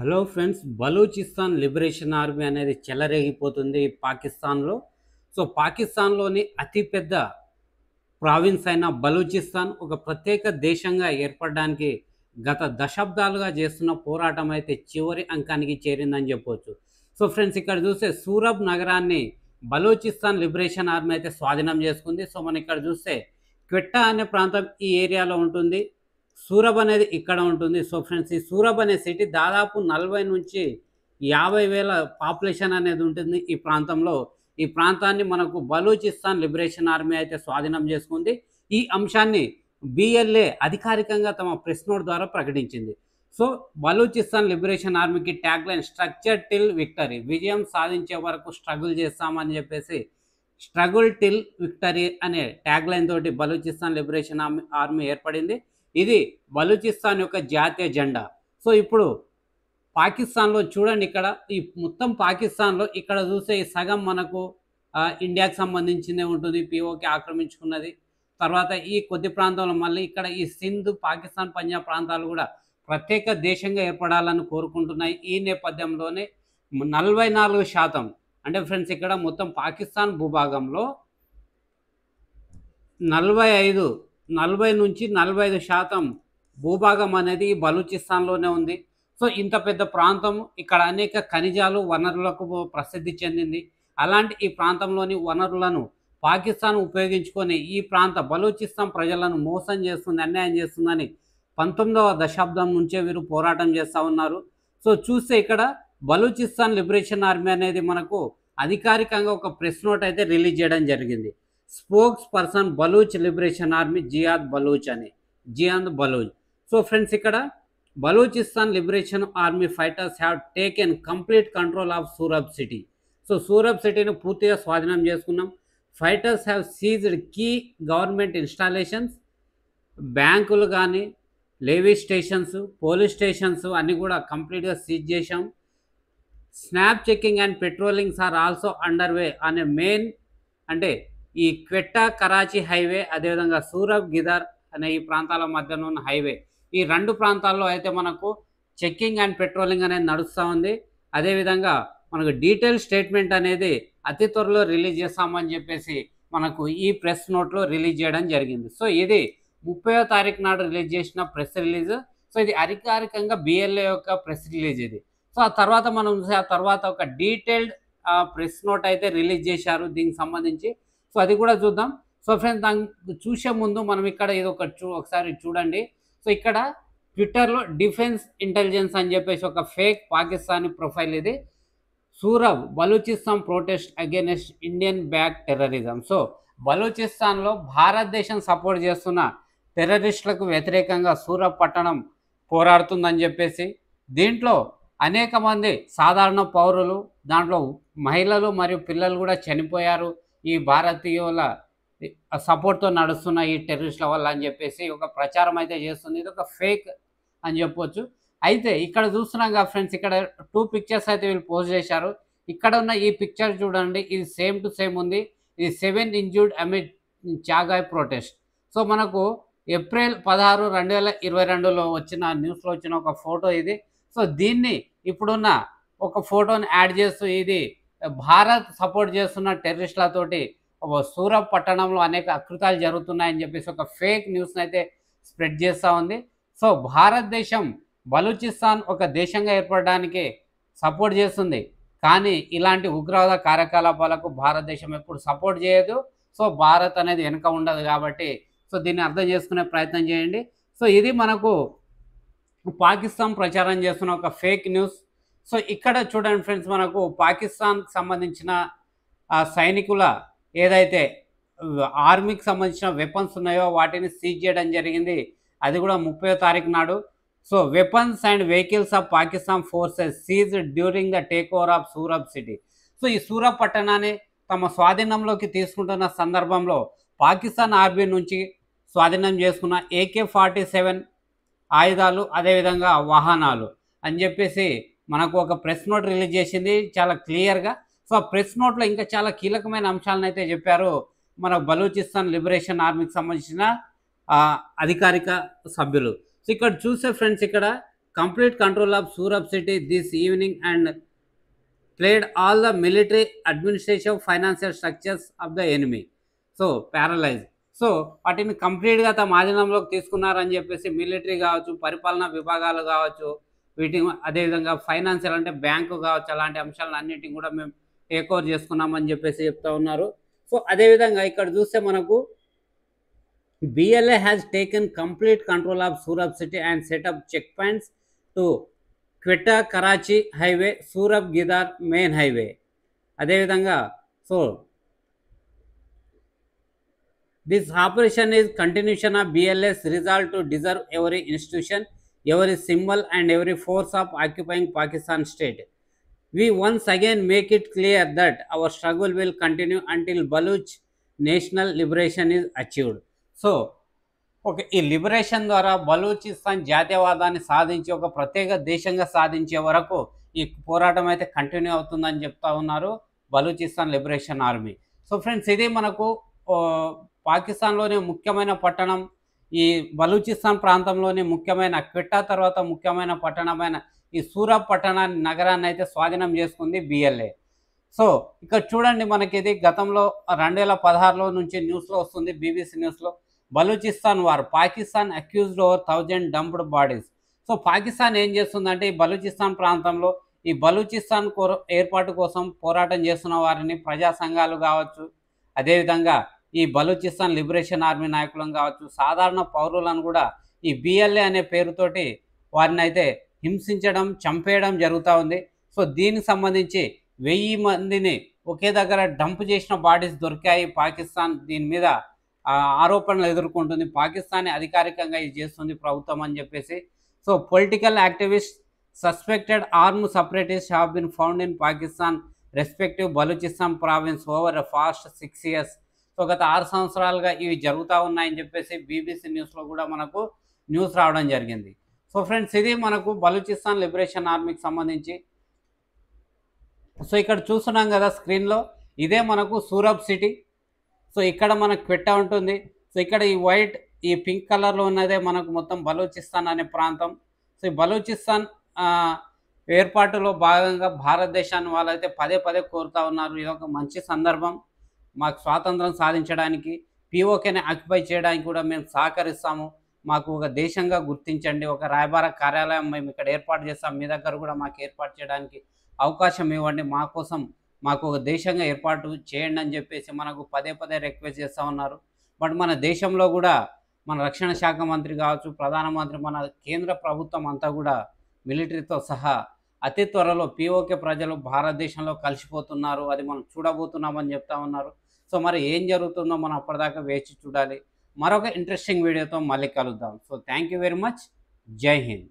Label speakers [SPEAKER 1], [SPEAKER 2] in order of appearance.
[SPEAKER 1] Hello friends, Balochistan liberation army అనేది చెలరేగిపోతుంది పాకిస్తాన్లో. So పాకిస్తాన్లోని అతిపెద్ద ప్రావిన్స్ అయిన బలూచిస్తాన్ ఒక ప్రత్యేక దేశంగా ఏర్పడడానికి గత దశాబ్దాలుగా చేస్తున్న పోరాటం అయితే చివరి అంకానికి చేరిందని చెప్పవచ్చు. సో ఫ్రెండ్స్, ఇక్కడ చూస్తే సూరబ్ నగరాన్ని బలూచిస్తాన్ లిబరేషన్ ఆర్మీ అయితే స్వాధీనం చేసుకుంది. సో మనం ఇక్కడ చూస్తే క్వెట్టా అనే ప్రాంతం ఈ ఏరియాలో ఉంటుంది. సూరబ్ అనేది ఇక్కడ ఉంటుంది. సో ఫ్రెండ్స్, ఈ సూరబ్ అనే సిటీ దాదాపు 40 నుంచి 50,000 పాపులేషన్ అనేది ఉంటుంది ఈ ప్రాంతంలో. ఈ ప్రాంతాన్ని మనకు బలూచిస్తాన్ లిబరేషన్ ఆర్మీ అయితే స్వాధీనం చేసుకుంది. ఈ అంశాన్ని బిఎల్ఏ అధికారికంగా తమ ప్రెస్ నోట్ ద్వారా ప్రకటించింది. సో బలూచిస్తాన్ లిబరేషన్ ఆర్మీకి tag line structure till victory, విజయం సాధించే వరకు స్ట్రగుల్ చేస్తామని చెప్పేసి స్ట్రగుల్ టిల్ విక్టరీ అనే ట్యాగ్ లైన్ తోటి బలూచిస్తాన్ లిబరేషన్ ఆర్మీ ఏర్పడింది. ఇది బలూచిస్తాన్ యొక్క జాతీయ జెండా. సో ఇప్పుడు పాకిస్తాన్లో చూడండి, ఇక్కడ ఈ మొత్తం పాకిస్తాన్లో ఇక్కడ చూస్తే ఈ సగం మనకు ఇండియాకి సంబంధించిందే ఉంటుంది, పిఓకి ఆక్రమించుకున్నది. తర్వాత ఈ కొద్ది ప్రాంతంలో మళ్ళీ ఇక్కడ ఈ సింధ్, పాకిస్తాన్, పంజాబ్ ప్రాంతాలు కూడా ప్రత్యేక దేశంగా ఏర్పడాలని కోరుకుంటున్నాయి. ఈ నేపథ్యంలోనే 44% అంటే ఫ్రెండ్స్, ఇక్కడ మొత్తం పాకిస్తాన్ భూభాగంలో 40 నుంచి 45% భూభాగం అనేది బలూచిస్తాన్లోనే ఉంది. సో ఇంత పెద్ద ప్రాంతం, ఇక్కడ అనేక ఖనిజాలు, వనరులకు ప్రసిద్ధి చెందింది. అలాంటి ఈ ప్రాంతంలోని వనరులను పాకిస్తాన్ ఉపయోగించుకొని ఈ ప్రాంత బలూచిస్తాన్ ప్రజలను మోసం చేస్తుంది, అన్యాయం చేస్తుందని 19వ దశాబ్దం నుంచే వీరు పోరాటం చేస్తూ ఉన్నారు. సో చూస్తే ఇక్కడ బలూచిస్తాన్ లిబరేషన్ ఆర్మీ అనేది మనకు అధికారికంగా ఒక ప్రెస్ నోట్ అయితే రిలీజ్ చేయడం జరిగింది. Spokesperson Baloch liberation army Ziad Baloch. So friends, ఇక్కడ Balochistan liberation army fighters have taken complete control of Surab city. So Surab సిటీని పూర్తిగా స్వాధీనం చేసుకున్నాం. Fighters have seized key government installations, బ్యాంకులు కానీ, లేవీ స్టేషన్స్, పోలీస్ స్టేషన్స్ అన్నీ కూడా కంప్లీట్గా సీజ్ చేశాం. Snap checking and patrollings are also under way అనే మెయిన్, అంటే ఈ క్వెట్టా కరాచీ హైవే, అదేవిధంగా సూరబ్ గిదార్ అనే ఈ ప్రాంతాల మధ్యన ఉన్న హైవే, ఈ 2 ప్రాంతాల్లో అయితే మనకు చెక్కింగ్ అండ్ పెట్రోలింగ్ అనేది నడుస్తూ ఉంది. అదేవిధంగా మనకు డీటెయిల్ స్టేట్మెంట్ అనేది అతి త్వరలో రిలీజ్ చేస్తామని చెప్పేసి మనకు ఈ ప్రెస్ నోట్లో రిలీజ్ చేయడం జరిగింది. సో ఇది 30వ తారీఖు నాడు రిలీజ్ చేసిన ప్రెస్ రిలీజ్. సో ఇది అధికారికంగా బిఎల్ఏ యొక్క ప్రెస్ రిలీజ్ ఇది. సో ఆ తర్వాత మనం ఆ తర్వాత ఒక డీటెయిల్డ్ ప్రెస్ నోట్ అయితే రిలీజ్ చేశారు దీనికి సంబంధించి. సో అది కూడా చూద్దాం. సో ఫ్రెండ్స్, దాన్ని చూసే ముందు మనం ఇక్కడ ఇది ఒకసారి చూడండి. సో ఇక్కడ ట్విట్టర్లో డిఫెన్స్ ఇంటెలిజెన్స్ అని చెప్పేసి ఒక ఫేక్ పాకిస్తానీ ప్రొఫైల్ ఇది. Surab Balochistan protest against Indian back terrorism. So బలూచిస్తాన్లో భారతదేశం సపోర్ట్ చేస్తున్న టెర్రరిస్టులకు వ్యతిరేకంగా సూరబ్ పట్టణం పోరాడుతుందని చెప్పేసి, దీంట్లో అనేక మంది సాధారణ పౌరులు, దాంట్లో మహిళలు మరియు పిల్లలు కూడా చనిపోయారు ఈ భారతీయుల సపోర్ట్తో నడుస్తున్న ఈ టెర్రరిస్టుల వల్ల అని చెప్పేసి ఒక ప్రచారం అయితే చేస్తుంది. ఇది ఒక ఫేక్ అని చెప్పొచ్చు. అయితే ఇక్కడ చూస్తున్నాం కదా ఫ్రెండ్స్, ఇక్కడ 2 పిక్చర్స్ అయితే వీళ్ళు పోస్ట్ చేశారు. ఇక్కడ ఉన్న ఈ పిక్చర్ చూడండి, ఇది సేమ్ టు సేమ్ ఉంది. ఇది 7 ఇంజ్యూర్డ్ అమిడ్ చాగాయ్ ప్రొటెస్ట్. సో మనకు ఏప్రిల్ 16, 2022లో వచ్చిన న్యూస్లో వచ్చిన ఒక ఫోటో ఇది. సో దీన్ని ఇప్పుడున్న ఒక ఫోటోని యాడ్ చేస్తూ ఇది భారత్ సపోర్ట్ చేస్తున్న టెర్రరిస్టులతోటి సూరబ్ పట్టణంలో అనేక అకృతాలు జరుగుతున్నాయని చెప్పేసి ఒక ఫేక్ న్యూస్ని అయితే స్ప్రెడ్ చేస్తూ ఉంది. సో భారతదేశం బలూచిస్తాన్ ఒక దేశంగా ఏర్పడడానికి సపోర్ట్ చేస్తుంది, కానీ ఇలాంటి ఉగ్రవాద కార్యకలాపాలకు భారతదేశం ఎప్పుడు సపోర్ట్ చేయదు. సో భారత్ అనేది వెనుక ఉండదు కాబట్టి సో దీన్ని అర్థం చేసుకునే ప్రయత్నం చేయండి. సో ఇది మనకు పాకిస్తాన్ ప్రచారం చేస్తున్న ఒక ఫేక్ న్యూస్. సో ఇక్కడ చూడండి ఫ్రెండ్స్, మనకు పాకిస్తాన్కి సంబంధించిన సైనికుల ఏదైతే ఆర్మీకి సంబంధించిన వెపన్స్ ఉన్నాయో వాటిని సీజ్ చేయడం జరిగింది. అది కూడా 30వ తారీఖు నాడు. So weapons and vehicles of Pakistan forces seized during the take over of Surab city. So ఈ సూరబ్ పట్టణాన్ని తమ స్వాధీనంలోకి తీసుకుంటున్న సందర్భంలో పాకిస్తాన్ ఆర్మీ నుంచి స్వాధీనం చేసుకున్న AK-47 ఆయుధాలు, అదేవిధంగా వాహనాలు అని చెప్పేసి మనకు ఒక ప్రెస్ నోట్ రిలీజ్ చేసింది చాలా క్లియర్గా. సో ఆ ప్రెస్ నోట్లో ఇంకా చాలా కీలకమైన అంశాలను అయితే చెప్పారు మన బలూచిస్తాన్ లిబరేషన్ ఆర్మీకి సంబంధించిన అధికారిక సభ్యులు. సో ఇక్కడ చూసే ఫ్రెండ్స్, ఇక్కడ complete control of Surat city this evening and cleared all the military, administrative, financial structures of the enemy. So paralyzed. So వాటిని కంప్లీట్గా తమ ఆధీనంలోకి తీసుకున్నారని చెప్పేసి మిలిటరీ కావచ్చు, పరిపాలనా విభాగాలు కావచ్చు, వీటి అదేవిధంగా ఫైనాన్షియల్ అంటే బ్యాంకు కావచ్చు, అలాంటి అంశాలను అన్నిటిని కూడా మేము టేక్ ఓవర్ చేసుకున్నామని చెప్పేసి చెప్తా ఉన్నారు. సో అదేవిధంగా ఇక్కడ చూస్తే మనకు BLA has taken complete control of Surat city and set up checkpoints to Quetta Karachi highway, Surat Gidar main highway. అదేవిధంగా so this operation is continuation of BLA's resolve to deserve every institution, every symbol and every force of occupying Pakistan state. We once again make it clear that our struggle will continue until Baluch national liberation is achieved. So okay, ఈ liberation ద్వారా బలూచిస్తాన్ జాతీయవాదాన్ని సాధించి ఒక ప్రత్యేక దేశంగా సాధించే వరకు ఈ పోరాటం అయితే కంటిన్యూ అవుతుందని చెప్తా ఉన్నారు Balochistan liberation army. So friends, ఇది మనకు పాకిస్తాన్లోని ముఖ్యమైన పట్టణం, ఈ బలూచిస్తాన్ ప్రాంతంలోని ముఖ్యమైన క్వెట్టా తర్వాత ముఖ్యమైన పట్టణమైన ఈ సూరత్ పట్టణాన్ని నగరాన్ని అయితే స్వాధీనం చేసుకుంది BLA. సో ఇక్కడ చూడండి, మనకి ఇది గతంలో 2016లో నుంచి న్యూస్లో వస్తుంది, BBC న్యూస్లో. Balochistan war, Pakistan accused over 1000 dumped bodies. So Pakistan ఏం చేస్తుందంటే ఈ బలూచిస్తాన్ ప్రాంతంలో ఈ బలూచిస్తాన్ ఏర్పాటు కోసం పోరాటం చేస్తున్న వారిని ప్రజా సంఘాలు కావచ్చు, అదేవిధంగా ఈ బలూచిస్తాన్ లిబరేషన్ ఆర్మీ నాయకులను కావచ్చు, సాధారణ పౌరులను కూడా ఈ BLA అనే పేరుతోటి వారిని అయితే హింసించడం, చంపేయడం జరుగుతూ ఉంది. సో దీనికి సంబంధించి 1000 మందిని ఒకే దగ్గర డంప్ చేసిన బాడీస్ దొరికాయి. పాకిస్తాన్ దీని మీద ఆరోపణలు ఎదుర్కొంటుంది. పాకిస్తాన్ అధికారికంగా ఇది చేస్తుంది ప్రభుత్వం అని చెప్పేసి. So political activist suspected arm separatist have been found in Pakistan respective Balochistan province over a past 6 years. సో గత 6 సంవత్సరాలుగా ఇవి జరుగుతూ ఉన్నాయని చెప్పేసి BBC న్యూస్లో కూడా మనకు న్యూస్ రావడం జరిగింది. సో ఫ్రెండ్స్, ఇది మనకు బలూచిస్తాన్ లిబరేషన్ ఆర్మీకి సంబంధించి. సో ఇక్కడ చూస్తున్నాం కదా స్క్రీన్లో, ఇదే మనకు సూరత్ సిటీ. సో ఇక్కడ మనకు క్వెట్టా ఉంటుంది. సో ఇక్కడ ఈ వైట్, ఈ పింక్ కలర్లో ఉన్నదే మనకు మొత్తం బలూచిస్తాన్ అనే ప్రాంతం. సో ఈ బలూచిస్తాన్ ఏర్పాటులో భాగంగా భారతదేశాన్ని వాళ్ళైతే పదే పదే కోరుతూ ఉన్నారు. ఇది ఒక మంచి సందర్భం, మాకు స్వాతంత్రం సాధించడానికి, POKని ఆక్యుపై చేయడానికి కూడా మేము సహకరిస్తాము, మాకు ఒక దేశంగా గుర్తించండి, ఒక రాయబార కార్యాలయం మేము ఇక్కడ ఏర్పాటు చేస్తాం, మీ దగ్గర కూడా మాకు ఏర్పాటు చేయడానికి అవకాశం ఇవ్వండి, మా కోసం మాకు ఒక దేశంగా ఏర్పాటు చేయండి అని చెప్పేసి మనకు పదే పదే రిక్వెస్ట్ చేస్తూ ఉన్నారు. బట్ మన దేశంలో కూడా మన రక్షణ శాఖ మంత్రి కావచ్చు, ప్రధానమంత్రి, మన కేంద్ర ప్రభుత్వం అంతా కూడా మిలిటరీతో సహా అతి త్వరలో POK ప్రజలు భారతదేశంలో కలిసిపోతున్నారు, అది మనం చూడబోతున్నామని చెప్తా ఉన్నారు. సో మరి ఏం జరుగుతుందో మనం అప్పటిదాకా వేచి చూడాలి. మరొక ఇంట్రెస్టింగ్ వీడియోతో మళ్ళీ కలుద్దాం. So thank you very much. జై హింద్.